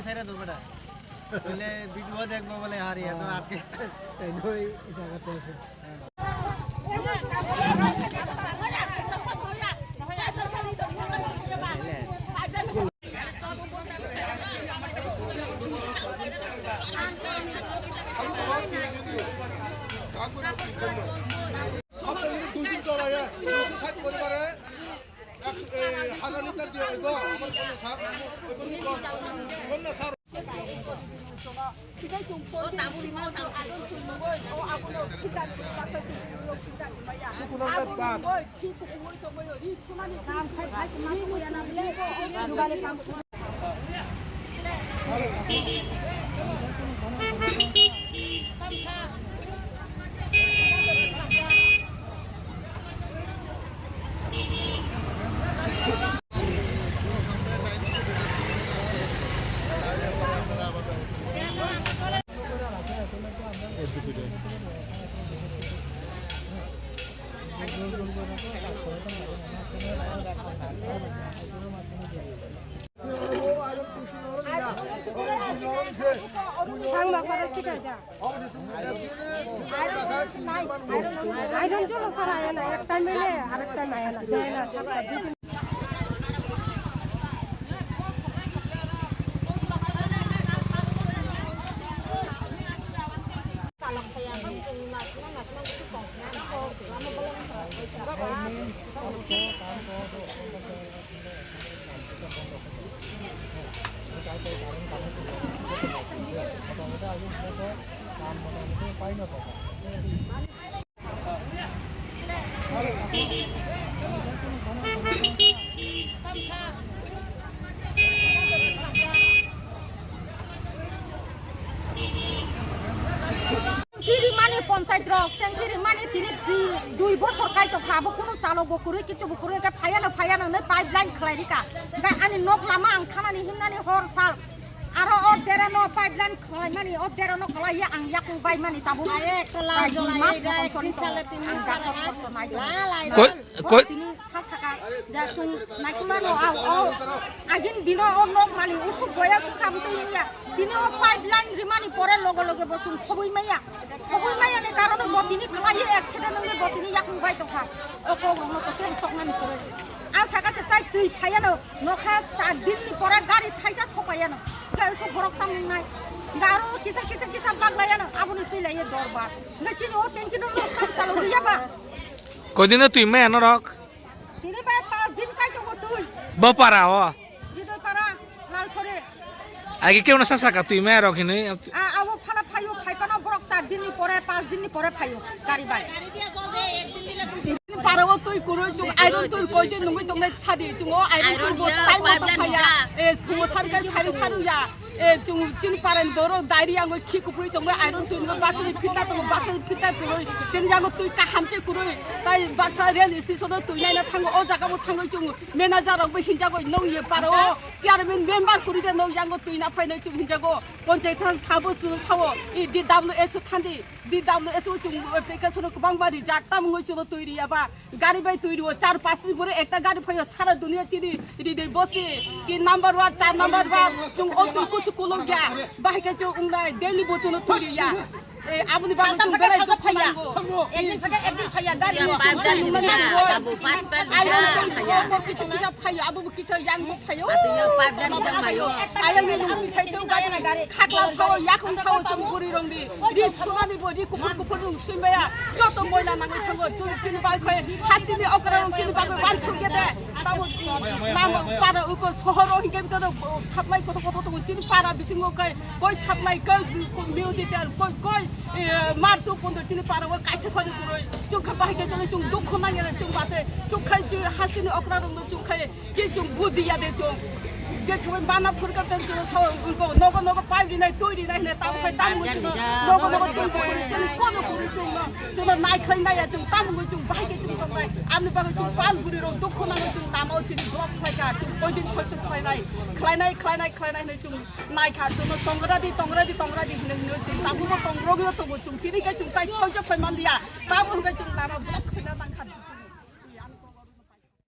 ছেড়ে দাও বেটা বলে ভিডিও দেখবো বলে হারিয়ে তো আটকে ওই জায়গাতে আছে পঞ্চায়েত রক ট্যাঙ্কির মানে তিনি 2 বছর কাইতো খাবো কোনো চালো বকুরে কিছু বকুরে কা ফায়ানো নে পাইপলাইন খলাইরিকা গা আনি নক লামা আं খানানি হিমনানি হর সাল আরো অর দেরানো পাইপলাইন খলাই মানি অর দেরানো খলাইয়া আं ইয়াকু বাই মানি তাবু একটা লা জলাই কই চালে তিনি কই তিনি সাকা যা সুং নাইকুমানো আও আগিন দিনো অর নক মানি উসু বয়া সুখাম তুইয়া দিনো পাইপলাইন রিমানি পরে লগে লগে বসুন খবই মাইয়া নে কারণে বদিনি খলাই অ্যাক্সিডেন্ট হলে বদিনি ইয়াকু বাই তোখা ওকো মতো কেন সকনানি করে আশা কাছে তাই তুই খাইয়ানো নখা 4 দিন পরে গাড়ি থাইটা সপায়ানো সব ভরক সামনে নাই গারো কিসা বাগলায়ানো আবুনি তুই লাইয়ে দরবার নচিনি ও টেনকিনো কাম চালু হইয়াবা কদিনে তুই মে নরক তিনি বাই 5 দিন কাইতো তুই বপারা ও দিদই পারা লালছরে আগে কেউ না সাসা তুই মে রখিনি আবো ফানা ফাইও ফাইপানো বরক 4 দিন পরে 5 দিন পরে ফাইও গাড়ি বাই পারো তুই করো চুং আইরন তুই কই যে নুই তোমনে ছাদি চুং ও আইরন তুই টাইম মত ফাইয়া এ ফুমো সারকা সারি সারুয়া এ চুং চিন পারেন দরো ডায়রিয়া গই খি কুপুই তোমনে আইরন তুই বাসি ফিতা তো বাসি ফিতা তুই চিন জাগো তুই কা হামচে কুরুই তাই বাসা রেল স্টেশন তুই নাইনা থাঙ্গো ও জাগাবো থাঙ্গো চুং ম্যানেজার বই হিনজাগো নৌ ইয়ে পারো চেয়ারম্যান মেম্বার কুরি দে নৌ জাগো তুই না ফাইনা চুং হিনজাগো পঞ্চায়েত সাবো সাবো ই DWS থান্দি DWS চুং পেকাসনো বাংবারি জাকতাম গই চুং তুই রিয়াবা গাড়ি বাই তুই 4-5 দিন পরে একটা গাড়ি ফাইয়া সারা দুনিয়া চিনি রিদে বসে কি নাম্বার 1 4 নাম্বার 1 চুং ও তুই কুসু কুলো গয়া বাহিকা চুং উংলাই ডেইলি বচনো তুই রিয়া এ আপনি বাবু চুং বেলাই ফাইয়া একদিন ফাইয়া গাড়ি পাইপলাইন নিয়া আবু পাইপলাইন ফাইয়া কিছু ফাইয়া আবু কিছু ইয়াং ফাইয়া পাইপলাইন নিয়া ফাইয়া আয়াং নি সাইতো গাড়ি খাকলা খাও ইয়াখন খাও চুং বুরি রংদি রি সুনানি বডি কুকুর রং সুইমায়া যত ময়লা নাঙ্গই থাঙ্গো চুং চিনি বাই কই হাতিনি অকরা রং চিনি বাই বান ছুকে দে তাও নাম পারা উকো শহর হিকেম তো সাপ্লাই কত চিনি পারা বিচিঙ্গো কই সাপ্লাই কই মিউজিক কই মারতো পন্দ চিনি পারা ও কাইছে ফরি কুরই চুং বাহিকে চলে চুং দুঃখ নাঙ্গে চুং বাতে চুং খাই চুং হাসিনি অকরা রং চুং খাই কি চুং বুদিয়া দে চুং যে সময় বানা ফুরকাতেন চুং উনকো নগো পাইবি নাই তৈরি নাই নে তাও খাই তাম নগো তুই চিনি কোন কুরি চুং চুং নাই খাই নাই চুং তাম চুং বাহিকে চুং তাই আমনি বাগে চুং পাল বুড়ি রং দুঃখ নাঙ্গে চুং তামাও চিনি ব্লক খাইকা চুং কয়দিন ছলছ খাইনাই নাই চুং নাই খা চুং তংরাদি হিনে চুং তাবুমো তংরগিও তো চুং তিনিকে চুং তাই ছলছ ফাইমান দিয়া তাবু চুং তামা ব্লক খাইনা নাং খা